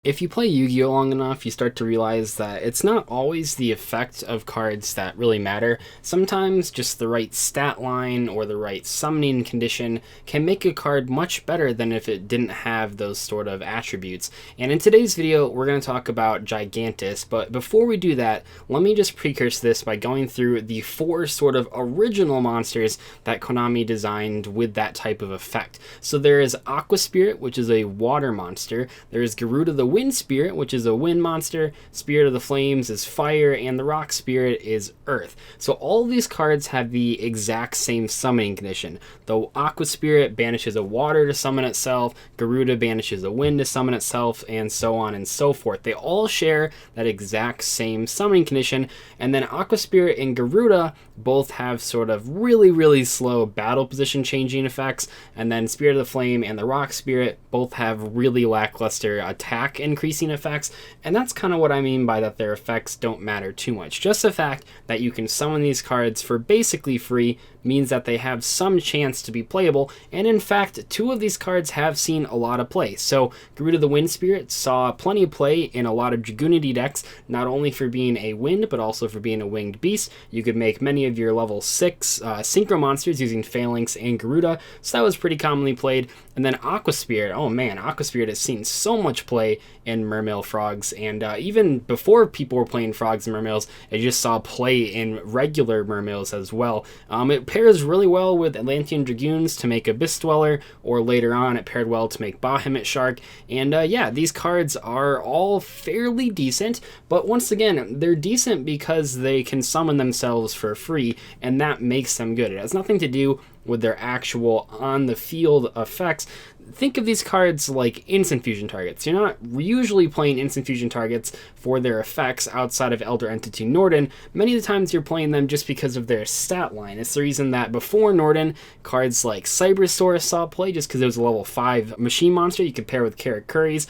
If you play Yu-Gi-Oh! Long enough, you start to realize that it's not always the effect of cards that really matter. Sometimes just the right stat line or the right summoning condition can make a card much better than if it didn't have those sort of attributes. And in today's video, we're going to talk about Gigantis, but before we do that, let me just precurse this by going through the four sort of original monsters that Konami designed with that type of effect. So there is Aqua Spirit, which is a water monster. There is Garuda the Wind Spirit, which is a wind monster. Spirit of the Flames is fire, and the Rock Spirit is earth. So all of these cards have the exact same summoning condition. The Aqua Spirit banishes a water to summon itself, Garuda banishes a wind to summon itself, and so on and so forth. They all share that exact same summoning condition, and then Aqua Spirit and Garuda both have sort of really slow battle position changing effects, and then Spirit of the Flame and the Rock Spirit both have really lackluster attack increasing effects, and that's kind of what I mean by that their effects don't matter too much. Just the fact that you can summon these cards for basically free means that they have some chance to be playable, and in fact, two of these cards have seen a lot of play. So Garuda the Wind Spirit saw plenty of play in a lot of Gigantes decks, not only for being a wind, but also for being a winged beast. You could make many of your level 6 synchro monsters using Phalanx and Garuda, so that was pretty commonly played. And then Aqua Spirit, oh man, Aqua Spirit has seen so much play in Mermail Frogs, and even before people were playing Frogs and Mermails, I just saw play in regular Mermails as well. It pairs really well with Atlantean Dragoons to make Abyss Dweller, or later on it paired well to make Bahamut Shark, and yeah, these cards are all fairly decent, but once again, they're decent because they can summon themselves for free, and that makes them good. It has nothing to do with their actual on-the-field effects. Think of these cards like instant fusion targets. You're not usually playing instant fusion targets for their effects outside of Elder Entity Norden. Many of the times you're playing them just because of their stat line. It's the reason that before Norden, cards like Cybersaurus saw play just because it was a level 5 machine monster you could pair with Karakuris.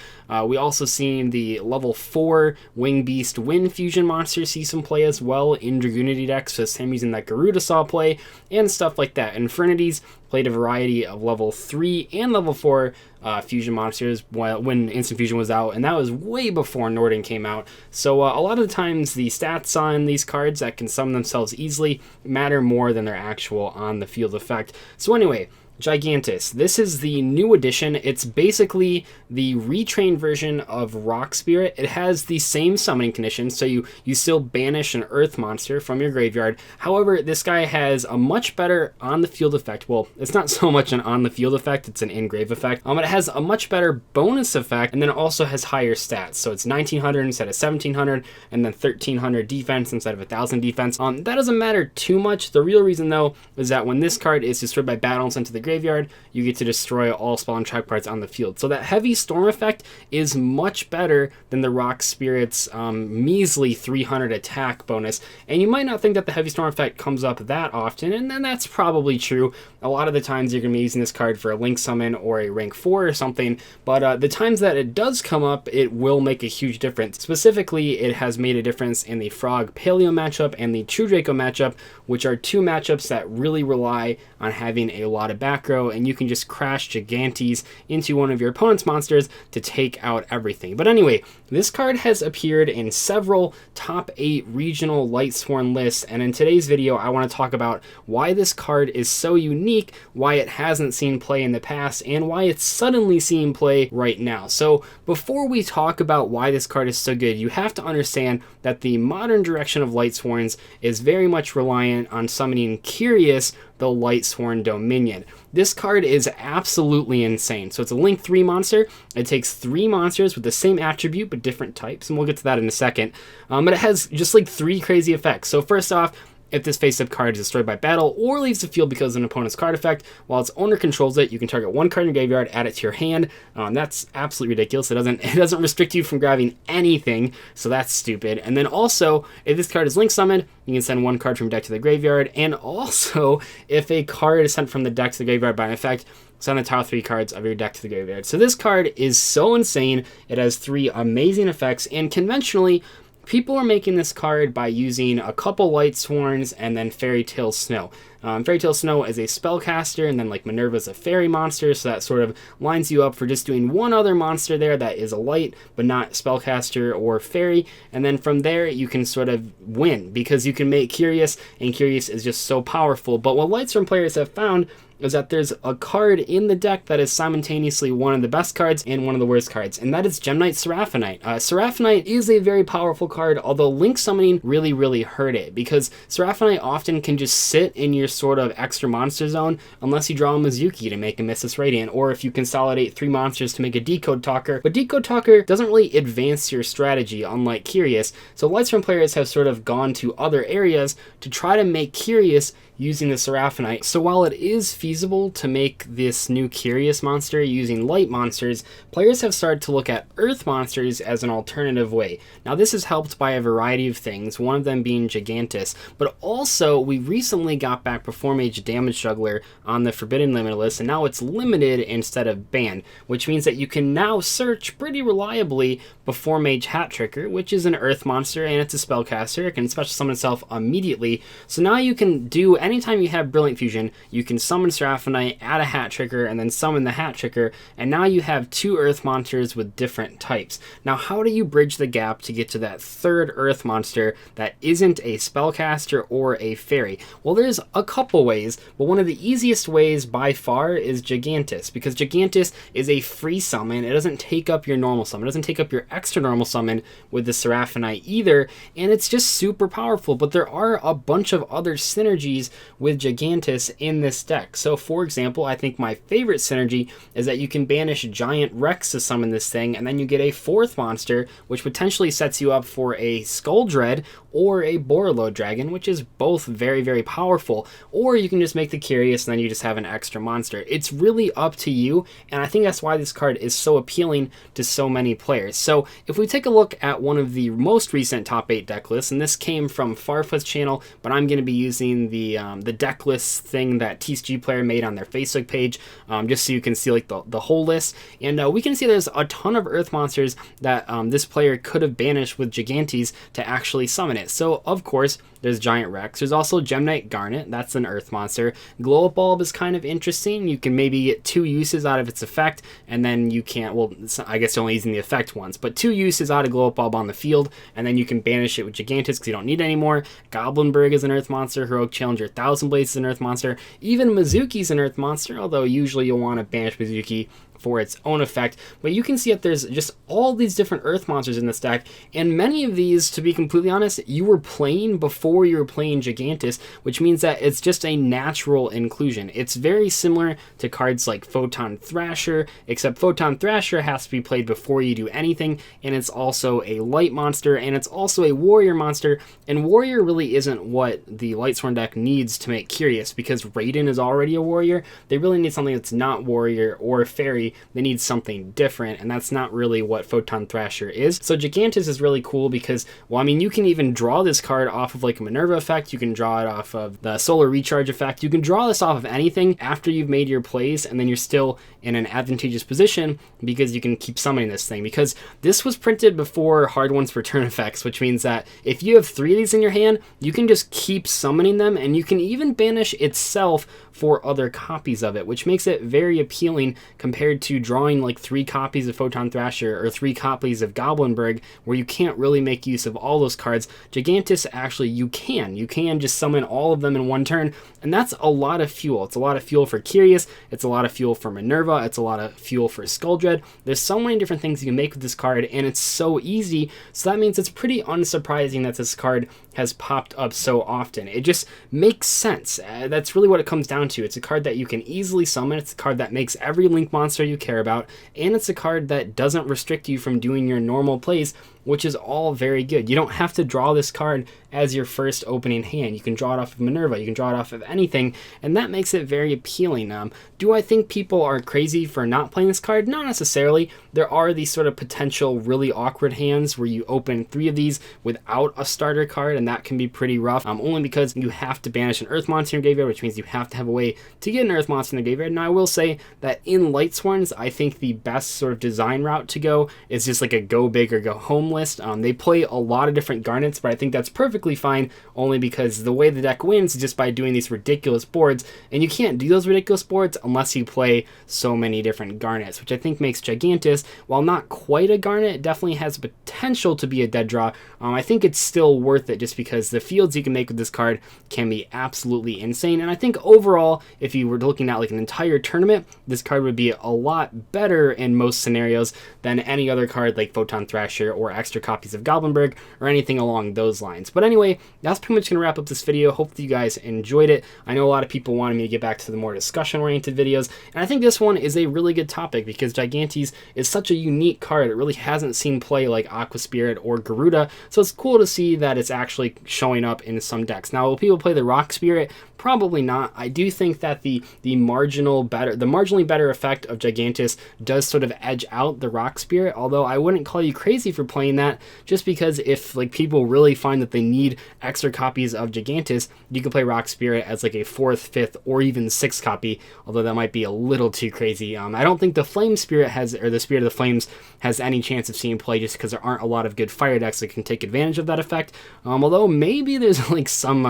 We also seen the level 4 Wing Beast Wind Fusion monster see some play as well in Dragoonity decks, so same reason that Garuda saw play, and stuff like that. Infernities played a variety of level 3 and level 4 fusion monsters when Instant Fusion was out, and that was way before Norden came out. So a lot of the times the stats on these cards that can summon themselves easily matter more than their actual on the field effect. So anyway, Gigantis. This is the new edition. It's basically the retrained version of Rock Spirit. It has the same summoning conditions, so you still banish an earth monster from your graveyard. However, this guy has a much better on-the-field effect. Well, it's not so much an on-the-field effect, it's an in-grave effect. It has a much better bonus effect, and then it also has higher stats. So it's 1900 instead of 1700, and then 1300 defense instead of 1000 defense. That doesn't matter too much. The real reason, though, is that when this card is destroyed by battle and sent to the graveyard, you get to destroy all spawn trap cards on the field. So that heavy storm effect is much better than the Rock Spirit's measly 300 attack bonus. And you might not think that the heavy storm effect comes up that often, and then that's probably true. A lot of the times you're going to be using this card for a Link Summon or a rank 4 or something, but the times that it does come up, it will make a huge difference. Specifically, it has made a difference in the Frog Paleo matchup and the True Draco matchup, which are two matchups that really rely on having a lot of back row, and you can just crash Gigantes into one of your opponent's monsters to take out everything. But anyway, this card has appeared in several top 8 regional Lightsworn lists, and in today's video I want to talk about why this card is so unique, why it hasn't seen play in the past, and why it's suddenly seeing play right now. So before we talk about why this card is so good, you have to understand that the modern direction of Lightsworns is very much reliant on summoning Curious, the Lightsworn Dominion. This card is absolutely insane. So it's a Link 3 monster. It takes 3 monsters with the same attribute but different types, and we'll get to that in a second. But it has just like 3 crazy effects. So first off, if this face-up card is destroyed by battle or leaves the field because of an opponent's card effect, while its owner controls it, you can target 1 card in your graveyard, add it to your hand. That's absolutely ridiculous. It doesn't restrict you from grabbing anything, so that's stupid. And then also, if this card is Link Summoned, you can send 1 card from your deck to the graveyard. And also, if a card is sent from the deck to the graveyard by an effect, send the top 3 cards of your deck to the graveyard. So this card is so insane. It has 3 amazing effects, and conventionally, people are making this card by using a couple Lightsworns and then Fairy Tale Snow. Fairy Tale Snow is a spellcaster, and then like Minerva's a fairy monster, so that sort of lines you up for just doing one other monster there that is a light, but not spellcaster or fairy, and then from there you can sort of win, because you can make Curious, and Curious is just so powerful. But what Lightsworn players have found is that there's a card in the deck that is simultaneously one of the best cards and one of the worst cards, and that is Gemknight Seraphonite. Seraphonite is a very powerful card, although Link Summoning really hurt it, because Seraphonite often can just sit in your sort of extra monster zone unless you draw a Mizuki to make a Missus Radiant, or if you consolidate 3 monsters to make a Decode Talker. But Decode Talker doesn't really advance your strategy, unlike Curious, so Lightsworn players have sort of gone to other areas to try to make Curious using the Seraphonite. So while it is feasible to make this new Curious monster using light monsters, players have started to look at earth monsters as an alternative way. Now this is helped by a variety of things, one of them being Gigantis, but also we recently got back Before Mage Damage Juggler on the Forbidden Limit list, and now it's limited instead of banned, which means that you can now search pretty reliably Before Mage Hat Tricker, which is an earth monster and it's a spellcaster. It can special summon itself immediately, so now you can do anytime you have Brilliant Fusion, you can summon Seraphonite, add a Hat Tricker, and then summon the Hat Tricker, and now you have 2 earth monsters with different types. Now how do you bridge the gap to get to that third earth monster that isn't a spellcaster or a fairy? Well, there's a couple ways, but one of the easiest ways by far is Gigantis, because Gigantis is a free summon. It doesn't take up your normal summon, it doesn't take up your extra normal summon with the Seraphonite either, and it's just super powerful. But there are a bunch of other synergies with Gigantis in this deck. So for example, I think my favorite synergy is that you can banish Giant Rex to summon this thing, and then you get a 4th monster, which potentially sets you up for a Skull Dread or a Borolo Dragon, which is both very powerful. Or you can just make the Curious and then you just have an extra monster. It's really up to you, and I think that's why this card is so appealing to so many players. So if we take a look at one of the most recent top 8 deck lists, and this came from Farfa's channel, but I'm going to be using the deck list thing that TCG Player made on their Facebook page, just so you can see like the whole list. And we can see there's a ton of earth monsters that this player could have banished with Gigantes to actually summon it. So of course there's Giant Rex. There's also Gemknight Garnet, that's an earth monster. Glow Up Bulb is kind of interesting. You can maybe get 2 uses out of its effect, and then you can't, well, I guess you're only using the effect once, but 2 uses out of Glow Up Bulb on the field, and then you can banish it with Gigantis because you don't need it anymore. Goblinberg is an earth monster. Heroic Challenger Thousand Blades is an earth monster. Even Mizuki's an earth monster, although usually you'll want to banish Mizuki for its own effect. But you can see that there's just all these different earth monsters in this deck, and many of these, to be completely honest, you were playing before you were playing Gigantis, which means that it's just a natural inclusion. It's very similar to cards like Photon Thrasher, except Photon Thrasher has to be played before you do anything, and it's also a light monster, and it's also a warrior monster, and warrior really isn't what the Lightsworn deck needs to make Curious, because Raiden is already a warrior. They really need something that's not warrior or fairy. They need something different, and that's not really what Photon Thrasher is. So Gigantis is really cool because, well, I mean, you can even draw this card off of like a Minerva effect. You can draw it off of the Solar Recharge effect. You can draw this off of anything after you've made your plays, and then you're still in an advantageous position because you can keep summoning this thing. Because this was printed before Hard Ones for Turn effects, which means that if you have 3 of these in your hand, you can just keep summoning them, and you can even banish itself for other copies of it, which makes it very appealing compared to drawing like 3 copies of Photon Thrasher or 3 copies of Goblinberg, where you can't really make use of all those cards. Gigantis, actually, you can just summon all of them in one turn, and that's a lot of fuel. It's a lot of fuel for Curious, it's a lot of fuel for Minerva, it's a lot of fuel for Skull Dread. There's so many different things you can make with this card, and it's so easy, so that means it's pretty unsurprising that this card has popped up so often. It just makes sense. That's really what it comes down to. It's a card that you can easily summon, it's a card that makes every Link monster you care about, and it's a card that doesn't restrict you from doing your normal plays, which is all very good. You don't have to draw this card as your first opening hand. You can draw it off of Minerva, you can draw it off of anything, and that makes it very appealing. Do I think people are crazy for not playing this card? Not necessarily. There are these sort of potential really awkward hands where you open 3 of these without a starter card, and that can be pretty rough, only because you have to banish an earth monster in your graveyard, which means you have to have a way to get an earth monster in the graveyard. Now I will say that in Lightsworns, I think the best sort of design route to go is just like a go big or go home list. They play a lot of different Garnets, but I think that's perfectly fine, only because the way the deck wins is just by doing these ridiculous boards, and you can't do those ridiculous boards unless you play so many different Garnets, which I think makes Gigantis, while not quite a Garnet, definitely has potential to be a dead draw. I think it's still worth it just because the fields you can make with this card can be absolutely insane, and I think overall, if you were looking at like an entire tournament, this card would be a lot better in most scenarios than any other card like Photon Thrasher or extra copies of Goblinberg or anything along those lines. But anyway, that's pretty much going to wrap up this video. Hopefully you guys enjoyed it. I know a lot of people wanted me to get back to the more discussion-oriented videos, and I think this one is a really good topic because Gigantes is such a unique card. It really hasn't seen play like Aqua Spirit or Garuda, so it's cool to see that it's actually showing up in some decks. Now, will people play the Rock Spirit? Probably not. I do think that the marginally better effect of Gigantis does sort of edge out the Rock Spirit, although I wouldn't call you crazy for playing that, just because if like people really find that they need extra copies of Gigantis, you can play Rock Spirit as like a 4th, 5th, or even 6th copy, although that might be a little too crazy. I don't think the Flame Spirit has, or the Spirit of the Flames has any chance of seeing play just because there aren't a lot of good fire decks that can take advantage of that effect, although maybe there's like some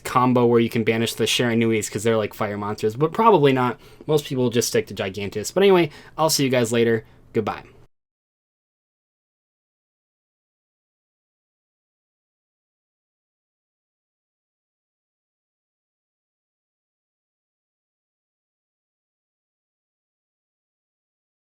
combo where you can banish the Shiranuis because they're like fire monsters, but probably not. Most people just stick to Gigantis. But anyway, I'll see you guys later. Goodbye.